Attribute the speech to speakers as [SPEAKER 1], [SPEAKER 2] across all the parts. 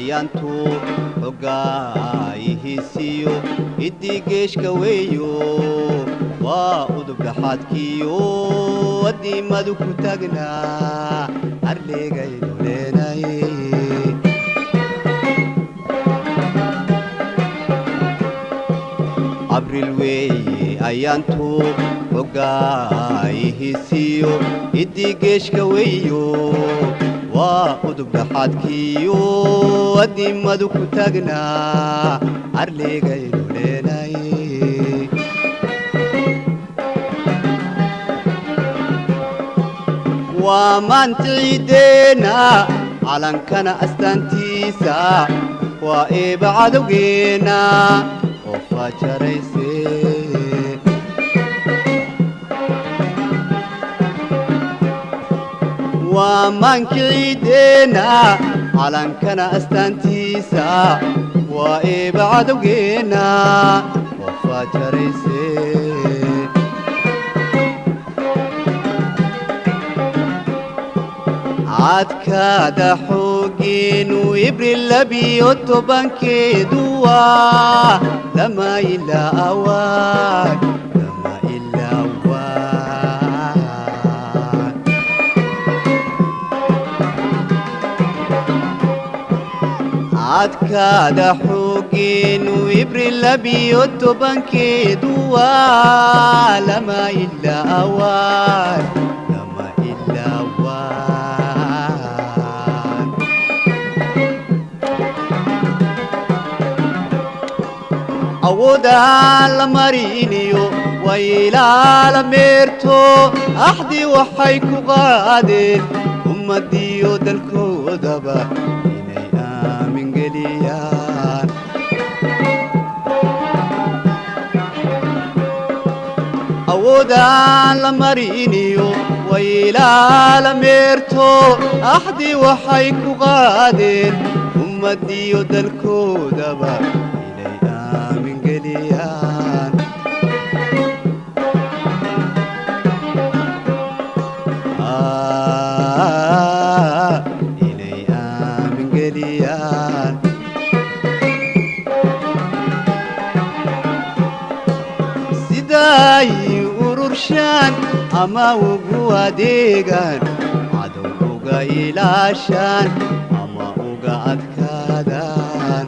[SPEAKER 1] ayaantu xogaay Heesiyo idigeeshka weeyo waa udub dhaxadkiyo wadimadu ku tagnaa arleegaynu leenay abril weeye ayaantu xogaay Heesiyo idigeeshka weeyo waa udub dhaxadkiyo wadimadu ku tagnaa arleegaynu leenay waa maantideena calankana astaantiisa waa eeba cadowgeena oo fajarayse waa maankideena calankana astaantiisa waa eeba cadowgeena oo fajarayse عادكادا حوجينو إبريل لبيو توبانكيدوا لما إلا أوان لما إلا أوان عادكادا حوجينو إبريل لبيو توبانكيدوا لما إلا أوان لما إلا أوان أودا لمارينيو ويلا لميرتو أحدي وحيكو غادين أمديو دلكو دبا إني آمن قليان أودا لمارينيو ويلا لميرتو أحدي وحيكو غادين أمديو دلكو دبا من قليان إلي من قليان سداي ورشان أما وقوا ديغان عدوغا إلاشان أما وقا أذكادان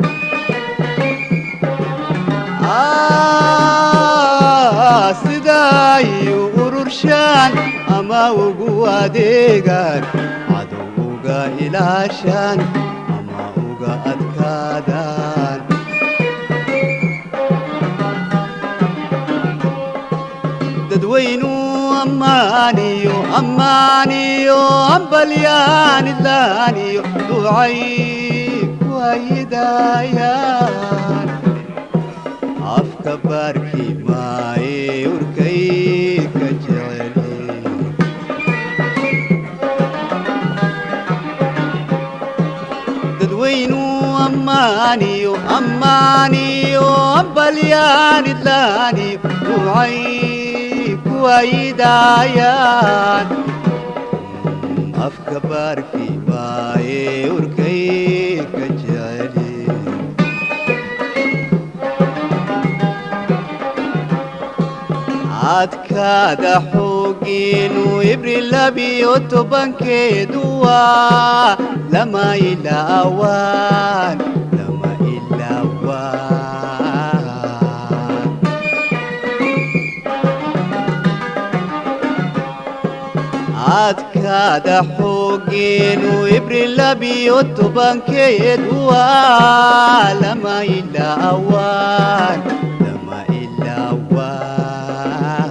[SPEAKER 1] سداي ورشان أما وقوا ديغان عدوغا إلاشان أما وقا أذكادان ددوينو أمانيو أمانيو أمبليان اللانيو دعيك ويدايان أفكبركي ماي وركيك جعلي ددوينو أمانيو أمانيو أمبليان اللانيو دعيك ويدايان أفكبركي ماي وركيك جعلي عادكادا حوجينو إبريل لبيو توبانكيدوا لما إلا أوان لما إلا أوان عادكادا حوجينو إبريل لبيو توبانكيدوا لما إلا أوان لما إلا أوان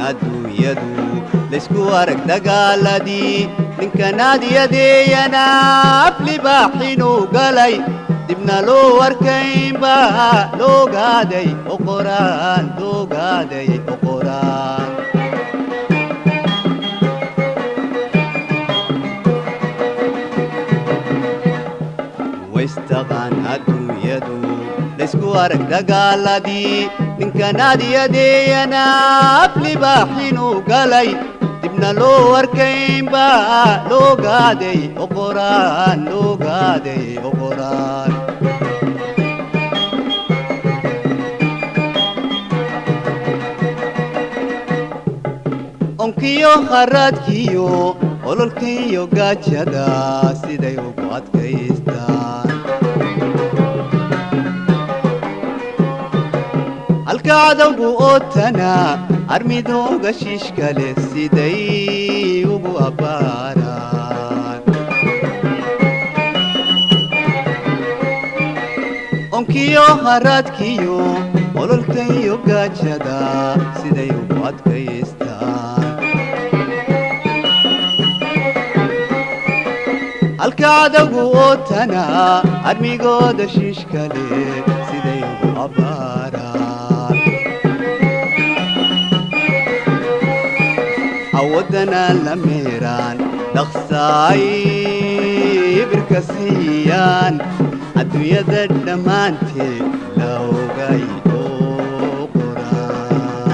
[SPEAKER 1] adduunyadu laysku arag dagaaladii ninkanaadyadeeyana af libaaxinuu galay dibna loo arkaynba loogaaday oqoraan waystaqaan adduunyadu laysku arag dagaaladii ninkanaadyadeeyana af libaaxinuu galay dibna loo arkaynba loogaaday oqoraan onkiyo kharaadkiyo ololkiyo gaajada siday ugu adkaystaan halka cadowgu ootana armidooga shiishkale siday ugu abbaaraan onkiyo kharaadkiyo ololkiyo gaajada siday ugu adkaystaan halka cadowgu ootana armigooda shiishkale siday ugu abbaaraan awadana la meeraan dhaqsaay birka siiyaan adduunyada dhammaanteed lawgay oo qoraan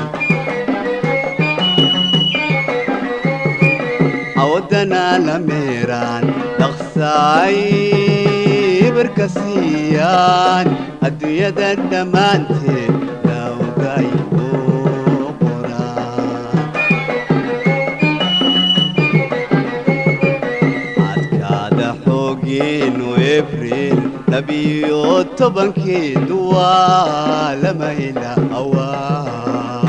[SPEAKER 1] awadana la meeraan dhaqsaay birka siiyaan adduunyada dhammaanteed lawgay April labiyo tobankeedu waa lama ilaawaan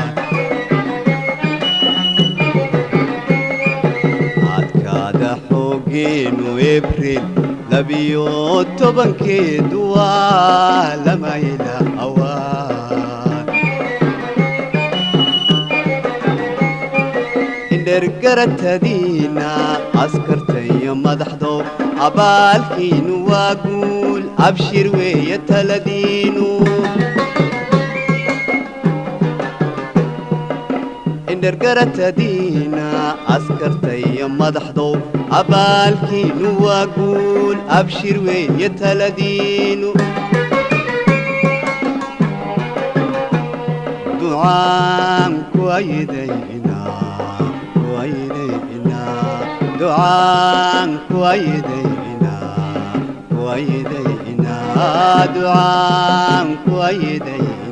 [SPEAKER 1] adkaada xoogeenu April labiyo tobankeedu waa lama ilaawaan indhergaratadiina askartayo madaxdow abaalkiinu waa guul abshir weeye taladiinu indhergaratadiina askartayo madaxdow abaalkiinu waa guul abshir weeye taladiinu ducaan ku aydaynaa ducaan ku aydaynaa ducaan ku aydaynaa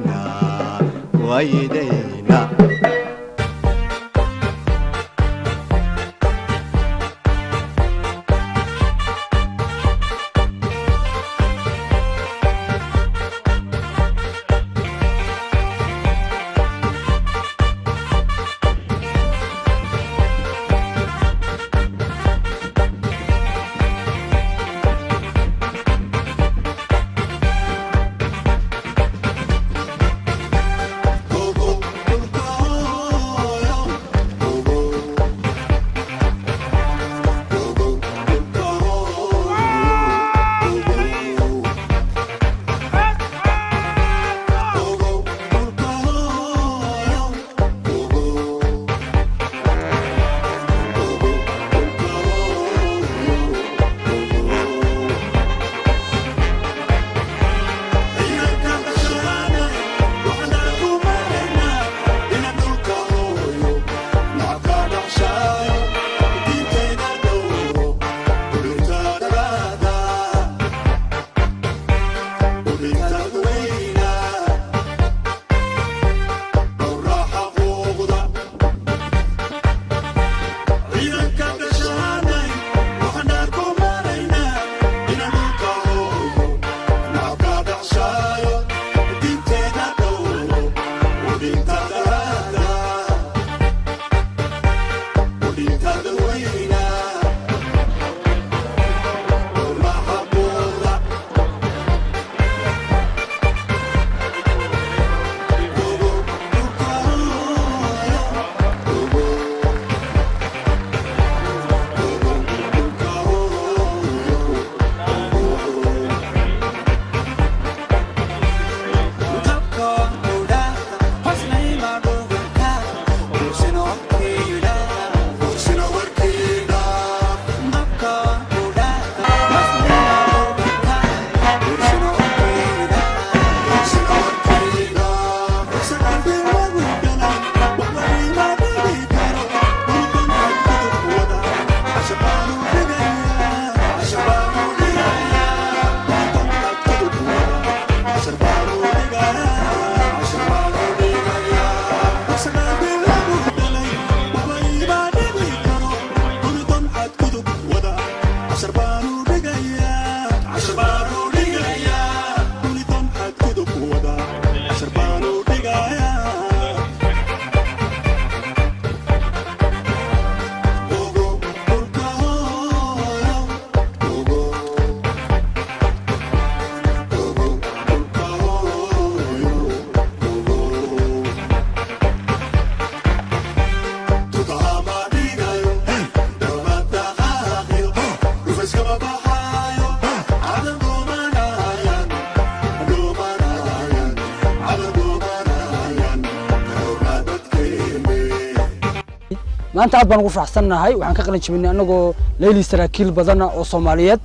[SPEAKER 2] maanta aad baan ugu faraxsanahay waxaan ka qalin jabinay anagoo leeli saraakiil badan oo Soomaaliyeed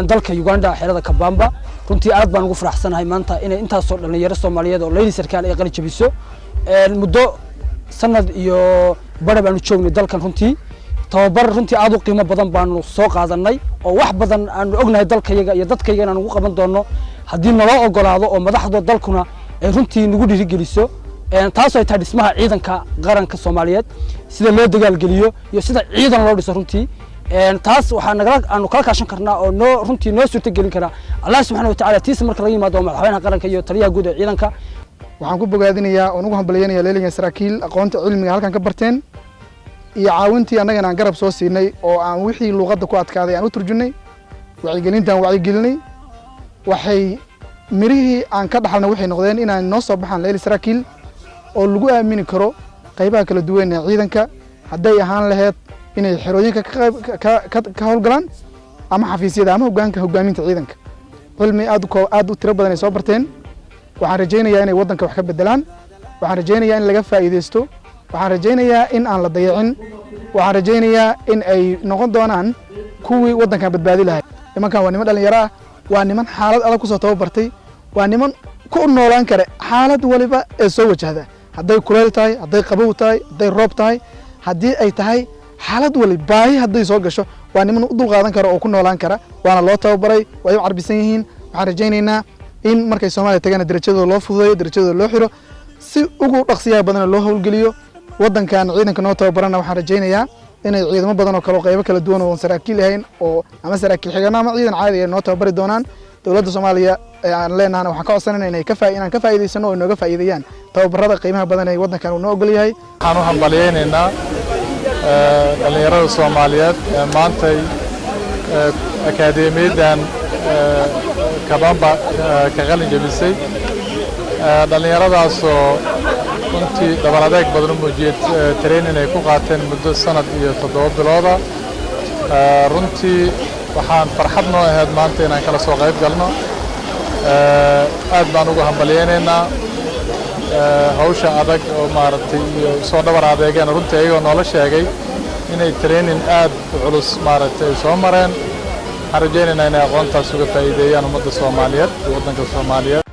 [SPEAKER 2] dalka Uganda xeerada Kabamba runtii aad baan ugu faraxsanahay maanta inay intaas soo dhalinyaro Soomaaliyeed oo leeli sarkaal ay qalin jabiso muddo sanad iyo bari baan u joognay dalkan runtii tababar runtii aad u qiimo badan baan soo qaadanay oo wax badan aan ognahay dalkayaga iyo dadkayaga inaan ugu qaban doono haddii naloo ogolaado oo madaxda dalkuna ay runtii nagu dhiirigeliso taas oo tahay dhismaha ciidanka qaranka Soomaaliyeed sida loo dagaal geliyo iyo sida ciidan loo dhiso runtii taas waxa aanu kala kaashan karnaa oo runtii noo suurta gelin kara Allah subhanahu wa ta'ala tiis marka laga yimaado madaxweynaha qaranka iyo taliyaha guud ee ciidanka
[SPEAKER 3] waxaan ku bogaadinayaa oo ugu hambalyeynaya leeliga saraakiil aqoonta cilmiga halkan ka barteen iyo caawintii annagana aan garab soo siinay oo aan wixii luqadda ku adkaaday aan u turjunay wacyigelinay waxay mirihii aan ka dhaxalnay waxay noqdeen inaan noo soo baxaan leeli saraakiil oo lagu aamini karo qaybaha kala duwan ee ciidanka hadday ahaan lahayd inay xirooyinka ka howlgalaan ama xafiisyada ama hogaaminta ciidanka cilmi aad u tiro badan ay soo barteen waxaan rajaynayaa inay waddanka wax ka bedelaan waxaan rajaynayaa in laga faa'iideysto waxaan rajaynayaa in aan la dayacin waxaan rajaynayaa in ay noqon doonaan kuwii waddankan badbaadi lahay nimankan waa niman dhalinyaro ah waa niman xaalad adag kusoo tababartay waa niman ku noolaan kara xaalad waliba ee soo wajahda hadday kuleel tahay hadday qabow tahay hadday roob tahay haddii ay tahay xaalad waliba baahi hadday soo gasho waa niman u dulqaadan kara oo ku noolaan kara waana loo tababaray way u carbisan yihiin waxaan rajaynaynaa in markay Soomaaliya tagana darajadooda loo fududeeyo darajadooda loo xiro si ugu dhaqsiyaha badan loo howlgeliyo waddankan ciidanka noo tababarana waxaan rajaynayaa inay ciidamo badan oo kala qaybo kala duwan oo saraakiil ahayn oo ama saraakiil xigana ama ciidan caadi ah noo tababari doonaan dawladda Soomaaliya aan leenahay waxaan ka codsanaynaa inaan ka faa'iideysano oo inooga faa'iideeyaan tababarada qiimaha badan ee waddankan uu noo ogol yahay
[SPEAKER 4] waxaan u hambalyeynaa dhalinyarada Soomaaliyeed maanta akadeemiyadan Kabamba ka qalin jabisay dhalinyaradaas oo runtii dhabar adeeg badan u muujiyay training ay ku qaateen muddo sanad iyo 7 bilood runtii waxaan farxad noo ahayd maanta inaan kala soo qayb galno aad baan ugu hambalyeynaa hawsha adag oo maaragtay soo dhabar adeegeen runtii ayagoo noola sheegay inay training aad u culus maaragtay soo mareen waxaan rajaynaynaa inay aqoontaas uga faa'iideeyaan ummadda Soomaaliyeed iyo waddanka Soomaaliyeed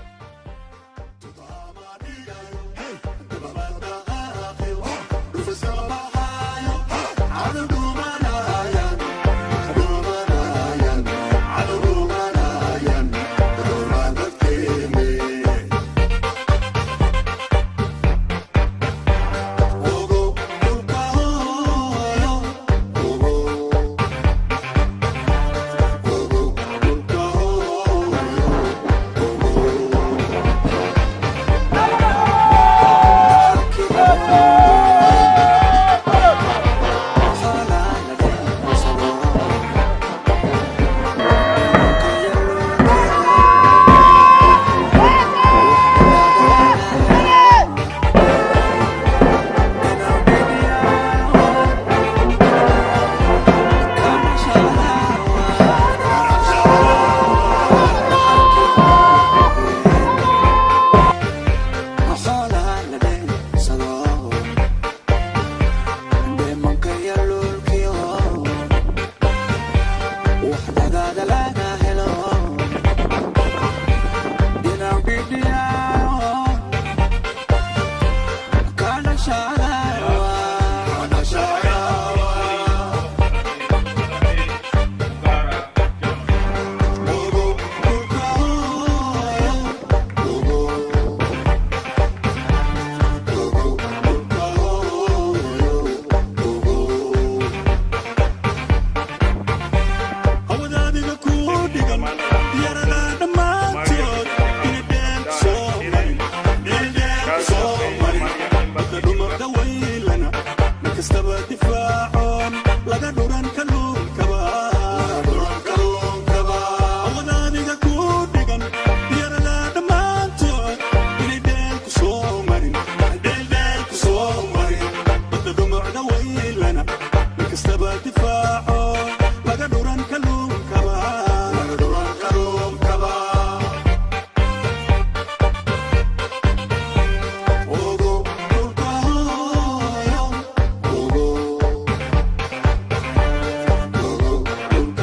[SPEAKER 5] nabad